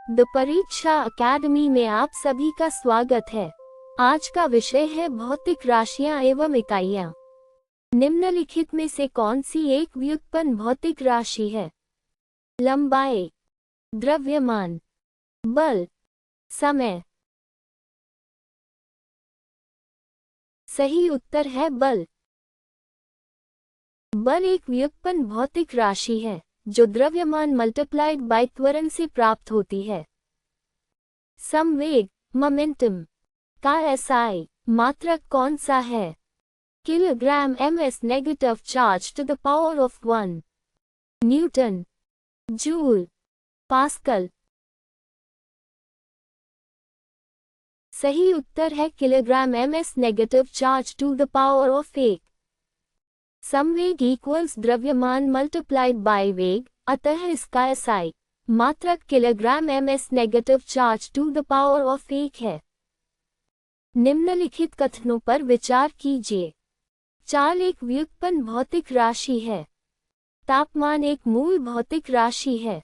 The परीक्षा academy में आप सभी का स्वागत है। आज का विषय है भौतिक राशियां एवं इकाइयां। निम्नलिखित में से कौन सी एक व्युत्पन्न भौतिक राशि है? लंबाई, द्रव्यमान, बल, समय। सही उत्तर है बल। बल एक व्युत्पन्न भौतिक राशि है जो द्रव्यमान मल्टीप्लाइड बाय त्वरण से प्राप्त होती है। संवेग, मोमेंटम का एसआई मात्रक कौन सा है? Kilogram ms negative charge to the power of 1, newton, joule, pascal. सही उत्तर है kilogram ms negative charge to the power of 1। संवेग इक्वल्स द्रव्यमान मल्टीप्लाइड बाय वेग, अतः इसका एसआई मात्रक kilogram ms negative charge to the power of 1 है। निम्नलिखित कथनों पर विचार कीजिए। चाल एक व्युत्पन्न भौतिक राशि है। तापमान एक मूल भौतिक राशि है।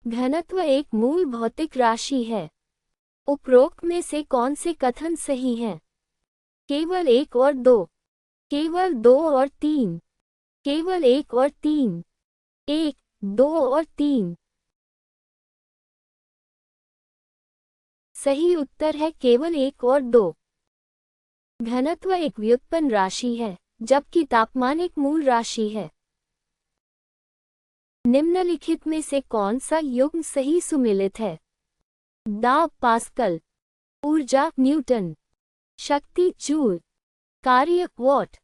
घनत्व एक मूल भौतिक राशि है। उपरोक्त में से कौन से कथन सही हैं? केवल 1 और 2, केवल 2 और 3, केवल 1 और 3, 1, 2 और 3। सही उत्तर है केवल 1 और 2। घनत्व एक व्युत्पन्न राशि है, जबकि तापमान एक मूल राशि है। निम्नलिखित में से कौन सा युग्म सही सुमेलित है? दाब पास्कल, ऊर्जा न्यूटन, शक्ति जूल, कार्य वॉट।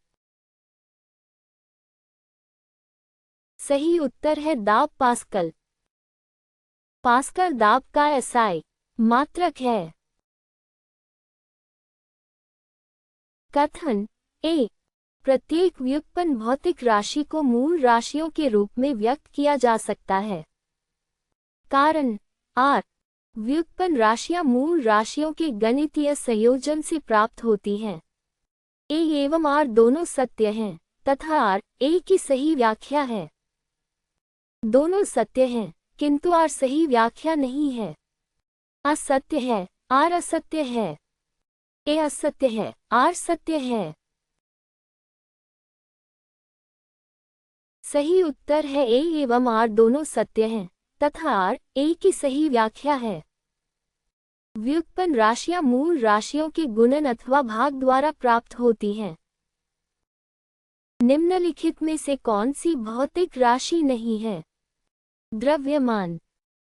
सही उत्तर है दाब पास्कल। पास्कल दाब का एसआई मात्रक है। कथन ए, प्रत्येक व्युत्पन्न भौतिक राशि को मूल राशियों के रूप में व्यक्त किया जा सकता है। कारण आर, व्युत्पन्न राशियां मूल राशियों के गणितीय संयोजन से प्राप्त होती हैं। ए एवं आर दोनों सत्य हैं तथा आर ए की सही व्याख्या है। दोनों सत्य हैं किंतु आर सही व्याख्या नहीं है। असत्य है, आर असत्य है। ए असत्य है, आर सत्य है। सही उत्तर है ए एवं आर दोनों सत्य हैं तथा आर ए की सही व्याख्या है। व्युत्पन्न राशियां मूल राशियों के गुणन अथवा भाग द्वारा प्राप्त होती हैं। निम्नलिखित में से कौन सी भौतिक राशि नहीं है? द्रव्यमान,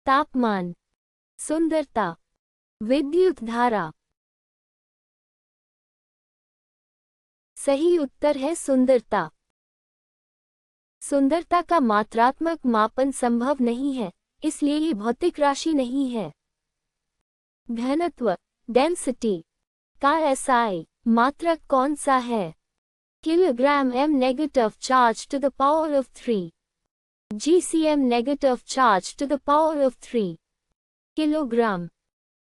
तापमान, सुंदरता, विद्युत धारा। सही उत्तर है सुंदरता। सुंदरता का मात्रात्मक मापन संभव नहीं है, इसलिए ये भौतिक राशि नहीं है। घनत्व, डेंसिटी का एसआई मात्रक कौन सा है? Kilogram m negative charge to the power of 3, GCM negative charge to the power of 3, kilogram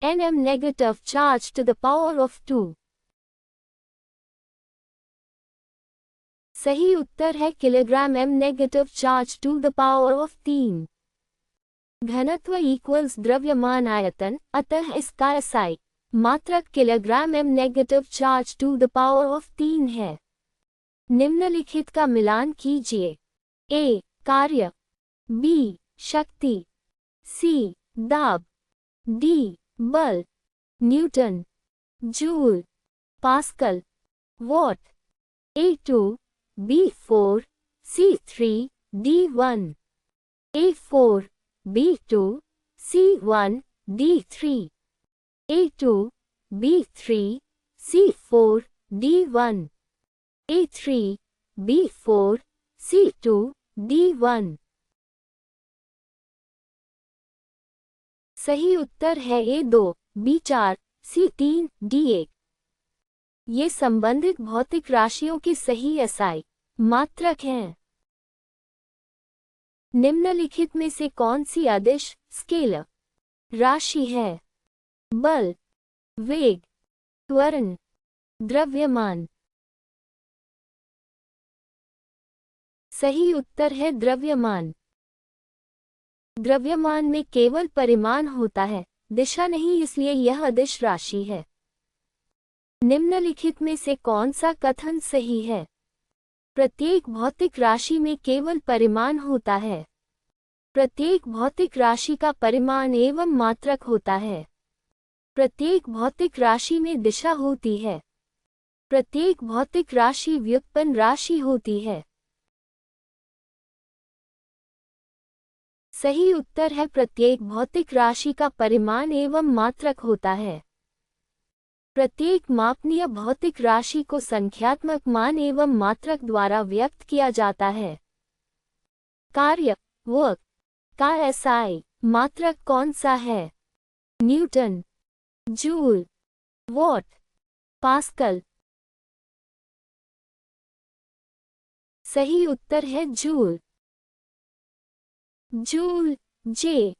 nm negative charge to the power of 2। सही उत्तर है kilogram m negative charge to the power of 3। घनत्व equals द्रव्यमान आयतन, अतः इसका SI मात्रक kilogram m negative charge to the power of 3 है। निम्नलिखित का मिलान कीजिए। ए, कार्य, बी, शक्ति, सी, दाब, डी, बल, Newton, joule, pascal, what. A2, B4, C3, D1, A4, B2, C1, D3, A2, B3, C4, D1, A3, B4, C2, D1। सही उत्तर है A2, B4, C3, D1। ये संबंधित भौतिक राशियों की सही एसआई मात्रक हैं। निम्नलिखित में से कौन सी अदिश स्केलर राशि है? बल, वेग, त्वरण, द्रव्यमान। सही उत्तर है द्रव्यमान। द्रव्यमान में केवल परिमाण होता है, दिशा नहीं, इसलिए यह अदिश राशि है। निम्नलिखित में से कौन सा कथन सही है? प्रत्येक भौतिक राशि में केवल परिमाण होता है। प्रत्येक भौतिक राशि का परिमाण एवं मात्रक होता है। प्रत्येक भौतिक राशि में दिशा होती है। प्रत्येक भौतिक राशि व्युत्पन्न राशि होती है। सही उत्तर है प्रत्येक भौतिक राशि का परिमाण एवं मात्रक होता है। प्रत्येक मापनीय भौतिक राशि को संख्यात्मक मान एवं मात्रक द्वारा व्यक्त किया जाता है। कार्य वर्क का एसआई मात्रक कौन सा है? Newton, joule, what, pascal. सही उत्तर है जूल। जूल जे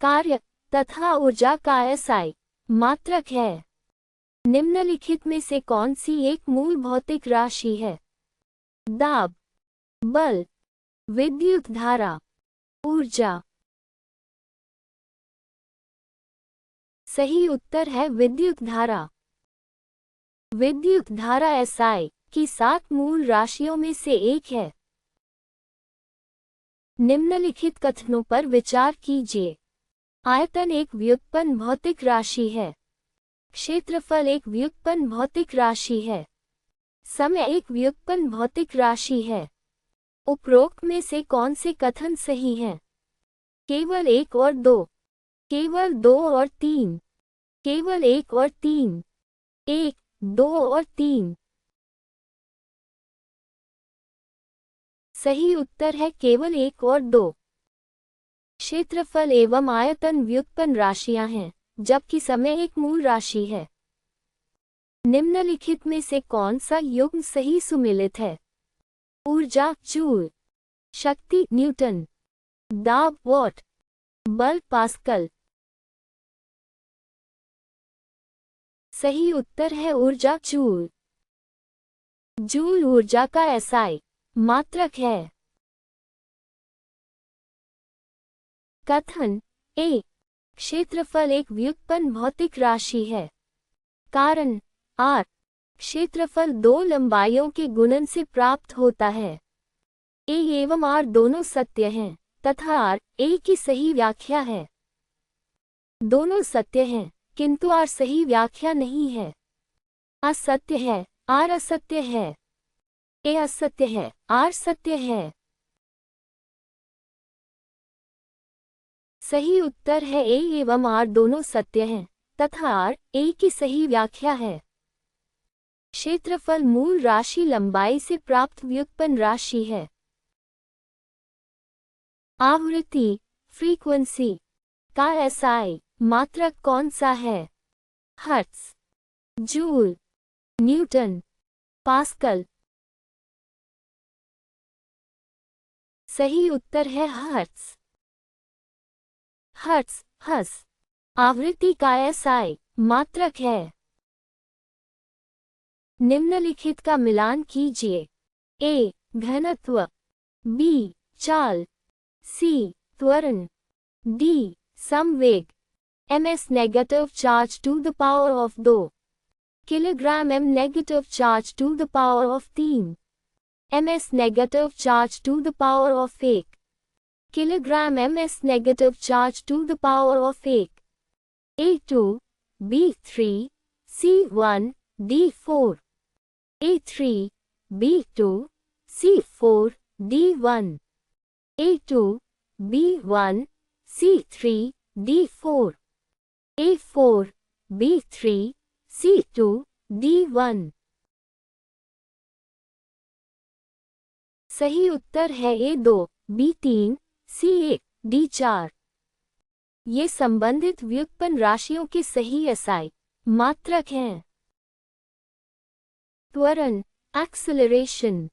कार्य तथा ऊर्जा का एसआई मात्रक है। निम्नलिखित में से कौन सी एक मूल भौतिक राशि है? दाब, बल, विद्युत धारा, ऊर्जा। सही उत्तर है विद्युत धारा। विद्युत धारा एसआई की 7 मूल राशियों में से एक है। निम्नलिखित कथनों पर विचार कीजिए। आयतन एक व्युत्पन्न भौतिक राशि है। क्षेत्रफल एक व्युत्पन्न भौतिक राशि है। समय एक व्युत्पन्न भौतिक राशि है। उपरोक्त में से कौन से कथन सही हैं? केवल 1 और 2, केवल 2 और 3, केवल 1 और 3, 1, 2 और 3। सही उत्तर है केवल 1 और 2। क्षेत्रफल एवं आयतन व्युत्पन्न राशियां हैं, जबकि समय एक मूल राशि है। निम्नलिखित में से कौन सा युग्म सही सुमेलित है? ऊर्जा जूल, शक्ति न्यूटन, दाब वॉट, बल पास्कल। सही उत्तर है ऊर्जा जूल। जूल ऊर्जा का एसआई मात्रक है। कथन ए क्षेत्रफल एक व्युत्पन्न भौतिक राशि है। कारण आर क्षेत्रफल 2 लंबाइयों के गुणन से प्राप्त होता है। ए एवं आर दोनों सत्य हैं तथा आर ए की सही व्याख्या है। दोनों सत्य हैं किंतु आर सही व्याख्या नहीं है। असत्य है, आर असत्य है। ए असत्य है, आर सत्य है। सही उत्तर है ए एवं आर दोनों सत्य हैं तथा आर ए की सही व्याख्या है। क्षेत्रफल मूल राशि लंबाई से प्राप्त व्युत्पन्न राशि है। आवृत्ति फ्रीक्वेंसी का एसआई मात्रक कौन सा है? Hertz, joule, Newton, pascal. सही उत्तर है हर्ट्ज। हर्ट्ज हर्ट्ज आवृत्ति का एसआई मात्रक है। निम्नलिखित का मिलान कीजिए। ए घनत्व, बी चाल, सी त्वरण, डी संवेग। ms negative charge to the power of 2 kilogram, m negative charge to the power of 3, ms negative charge to the power of 1 kilogram, ms negative charge to the power of 1। A2, B3, C1, D4, A3, B2, C4, D1, A2, B1, C3, D4, A4, B3, C2, D1। सही उत्तर है A2, B3, C1, D4। ये संबंधित व्युत्पन्न राशियों के सही SI मात्रक हैं। त्वरण एक्सेलरेशन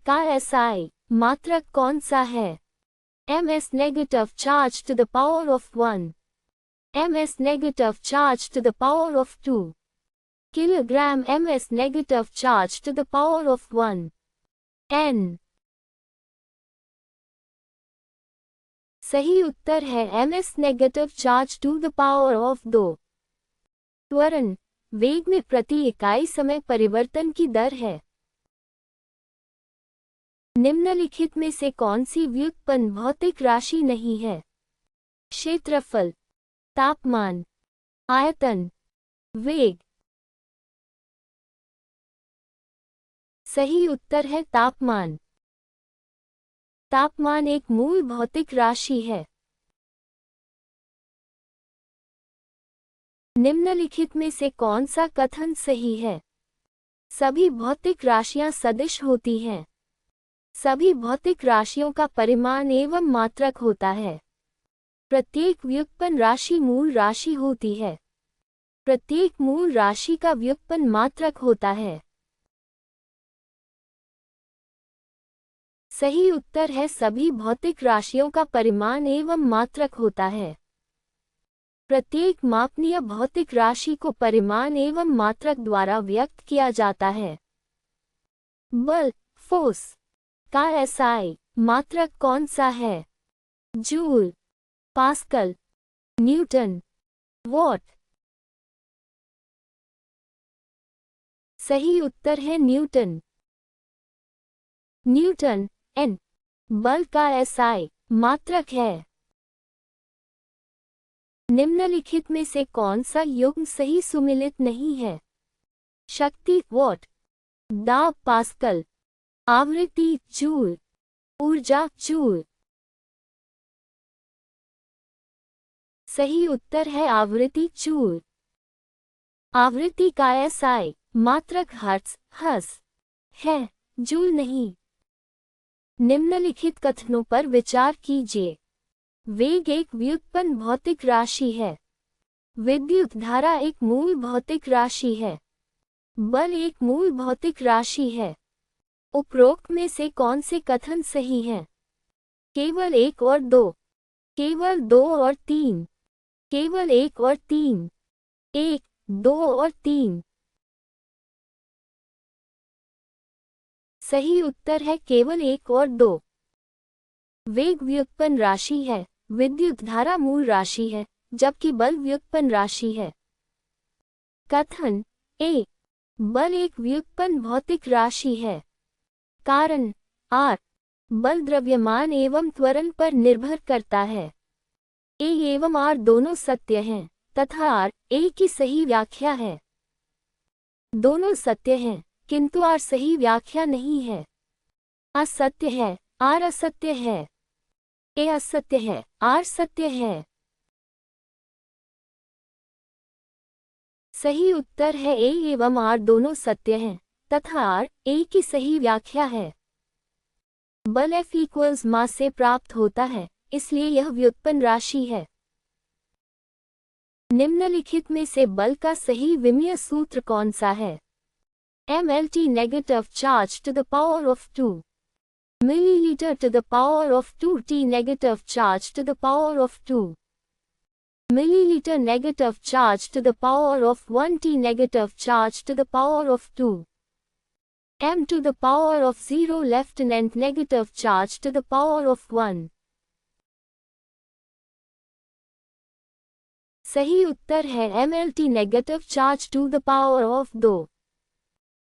का एसआई मात्रक कौन सा है? ms negative charge to the power of 1, ms negative charge to the power of 2 kilogram, ms negative charge to the power of 1 n। सही उत्तर है ms negative charge to the power of 2। त्वरण वेग में प्रति इकाई समय परिवर्तन की दर है। निम्नलिखित में से कौन सी व्युत्पन्न भौतिक राशि नहीं है? क्षेत्रफल, तापमान, आयतन, वेग। सही उत्तर है तापमान। तापमान एक मूल भौतिक राशि है। निम्नलिखित में से कौन सा कथन सही है? सभी भौतिक राशियां सदिश होती हैं। सभी भौतिक राशियों का परिमाण एवं मात्रक होता है। प्रत्येक व्युत्पन्न राशि मूल राशि होती है। प्रत्येक मूल राशि का व्युत्पन्न मात्रक होता है। सही उत्तर है सभी भौतिक राशियों का परिमाण एवं मात्रक होता है। प्रत्येक मापनीय भौतिक राशि को परिमाण एवं मात्रक द्वारा व्यक्त किया जाता है। बल, फोर्स का एसआई मात्रक कौन सा है? Joule, pascal, Newton, what. सही उत्तर है न्यूटन। न्यूटन एन बल का एसआई मात्रक है। निम्नलिखित में से कौन सा युग्म सही सुमेलित नहीं है? शक्ति वॉट, दाब पास्कल, आवृत्ति जूल, ऊर्जा जूल। सही उत्तर है आवृत्ति जूल। आवृत्ति का एसआई मात्रक हर्ट्ज हस है, जूल नहीं। निम्नलिखित कथनों पर विचार कीजिए। वेग एक व्युत्पन्न भौतिक राशि है। विद्युत धारा एक मूल भौतिक राशि है। बल एक मूल भौतिक राशि है। उपरोक्त में से कौन से कथन सही हैं? केवल 1 और 2, केवल 2 और 3, केवल 1 और 3, 1, 2 और 3। सही उत्तर है केवल 1 और 2। वेग व्युत्पन्न राशि है, विद्युत धारा मूल राशि है, जबकि बल व्युत्पन्न राशि है। कथन ए, बल एक व्युत्पन्न भौतिक राशि है। कारण आर, बल द्रव्यमान एवं त्वरण पर निर्भर करता है। ए एवं आर दोनों सत्य हैं तथा आर ए की सही व्याख्या है। दोनों सत्य हैं किंतु आर सही व्याख्या नहीं है। असत्य है, आर असत्य है। ए असत्य है, आर सत्य है। सही उत्तर है ए एवं आर दोनों सत्य हैं तथा आर ए की सही व्याख्या है। बल F इक्वल्स मास से प्राप्त होता है, इसलिए यह व्युत्पन्न राशि है। निम्नलिखित में से बल का सही विमीय सूत्र कौन सा है? mLT negative charge to the power of 2 milliliter to the power of 2T negative charge to the power of 2 milliliter negative charge to the power of 1T negative charge to the power of 2 m to the power of 0 lieutenant negative charge to the power of 1। सही उत्तर है mLT negative charge to the power of 2।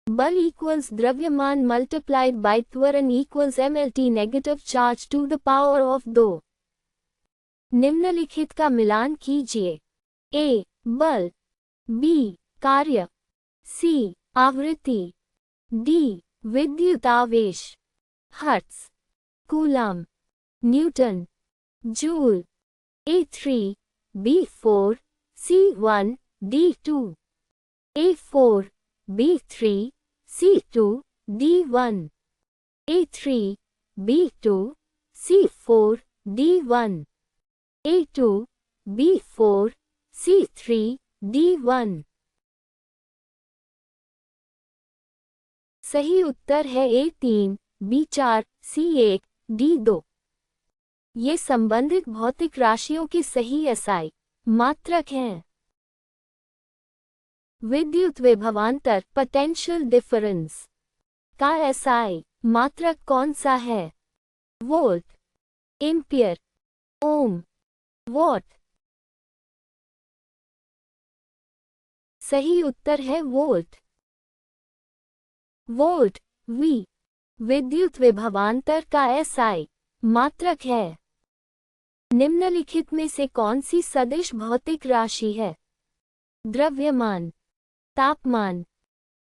बल equals द्रव्यमान multiplied by त्वरण equals mLT negative charge to the power of 2। निम्नलिखित का मिलान कीजिए। ए, बल, बी, कार्य, सी, आवृत्ति, डी, विद्युत आवेश, hertz, coulomb, Newton, joule. A3, B4, C1, D2, A4, B3, C2, D1, A3, B2, C4, D1, A2, B4, C3, D1। सही उत्तर है A3, B4, C1, D2। ये संबंधित भौतिक राशियों की सही एसआई मात्रक हैं। विद्युत विभवांतर पोटेंशियल डिफरेंस का एसआई मात्रक कौन सा है? Volt, ampere, ohm. वॉट। सही उत्तर है वोल्ट। वोल्ट वी विद्युत विभवांतर का एसआई मात्रक है। निम्नलिखित में से कौन सी सदिश भौतिक राशि है? द्रव्यमान, तापमान,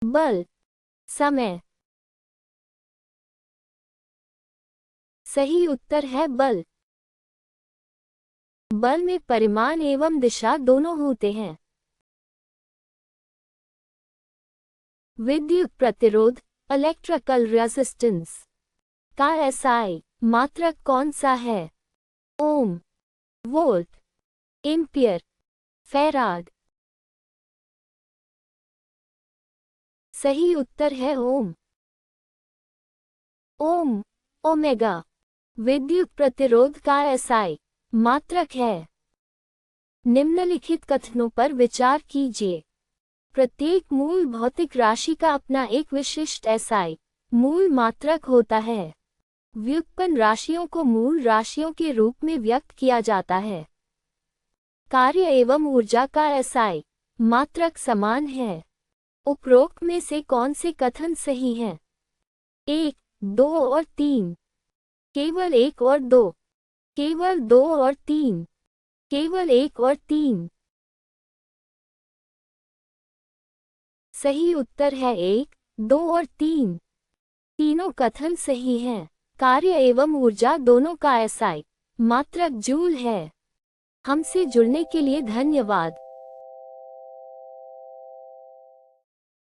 बल, समय। सही उत्तर है बल। बल में परिमाण एवं दिशा दोनों होते हैं। विद्युत प्रतिरोध इलेक्ट्रिकल रेजिस्टेंस का एसआई मात्रक कौन सा है? ओम, वोल्ट, एम्पियर, फैराड। सही उत्तर है ओम। ओम ओमेगा विद्युत प्रतिरोध का एसआई मात्रक है। निम्नलिखित कथनों पर विचार कीजिए। प्रत्येक मूल भौतिक राशि का अपना एक विशिष्ट एसआई मूल मात्रक होता है। व्युत्पन्न राशियों को मूल राशियों के रूप में व्यक्त किया जाता है। कार्य एवं ऊर्जा का एसआई मात्रक समान है। उपरोक्त में से कौन से कथन सही हैं? 1, 2 और 3। केवल 1 और 2। केवल 2 और 3। केवल 1 और 3। सही उत्तर है 1, 2 और 3। तीनों कथन सही हैं। कार्य एवं ऊर्जा दोनों का एसआई मात्रक जूल है। हमसे जुड़ने के लिए धन्यवाद।